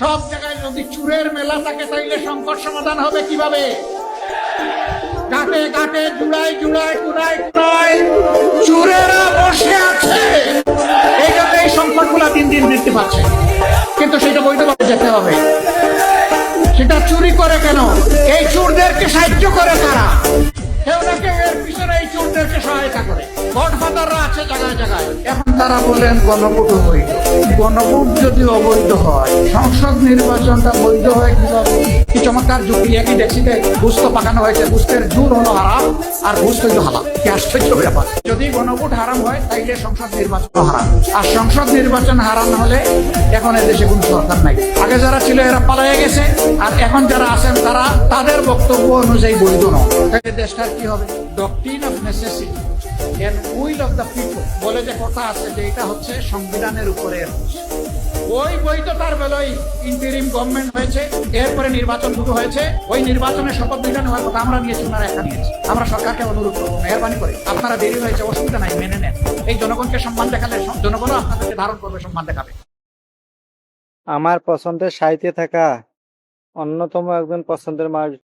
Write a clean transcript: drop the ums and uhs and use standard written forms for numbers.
সব জায়গায় যদি চুরের মেলা থাকে তাইলে সংকট সমাধান হবে কিভাবে? ঘাটে ঘাটে জুড়ায় জুড়ায় কুড়ায় কুড়ায় চুরেরা বসে আছে, এই জন্য এই সংকট গুলা দিন দিন বৃদ্ধি পাচ্ছে। কিন্তু সেটা বৈধভাবে যেতে হবে। সেটা চুরি করে কেন? এই চোরদেরকে সাহায্য করে তারা, কেউ না কেউ এর পিছনে এই চোরদেরকে সহায়তা করে। গডফাদাররা আছে জায়গায় জায়গায়। এখন তারা বলেন গণভোট অবৈধ। গণভোট যদি অবৈধ হয়, সংসদ নির্বাচনটা বৈধ হয় কিভাবে? কি চমৎকার যুক্তি! একই ডেক্সিতে ঘুষ তো পাকানো হয়েছে, ঘুষের জোর হলো হারাম আর ঘুষ তো হালাল। কি আশ্চর্য ব্যাপার! যদি গণভোট হারাম হয় তাইলে সংসদ নির্বাচন হারাম, আর সংসদ নির্বাচন হারাম হলে এখন দেশে কোন সরকার নাই। আগে যারা ছিল এরা পালিয়ে গেছে, আর এখন যারা আছেন তারা তাদের বক্তব্য অনুযায়ী বৈধ নয়। তাহলে দেশটার কি হবে? Doctrine of necessity and will of the people বলে যে কথা আছে, যে এটা হচ্ছে সংবিধানের উপরে। ওই বৈধতার বেলায় ইন্টারিম গভর্নমেন্ট হয়েছে, এরপরে নির্বাচন শুরু হয়েছে। ওই নির্বাচনের শপথ বিধান হওয়ার কথা আমরা নিয়েছি, ওনারা একা নিয়েছি। আমরা সরকারকে অনুরোধ করবো, মেহরবানি করে আপনারা দেরি হয়েছে, অসুবিধা নাই, মেনে নেন। এই জনগণকে সম্মান দেখালে জনগণও আপনাদেরকে ধারণ করবে, সম্মান দেখাবে। আমার পছন্দের সাহিত্যে থাকা অন্যতম একজন পছন্দের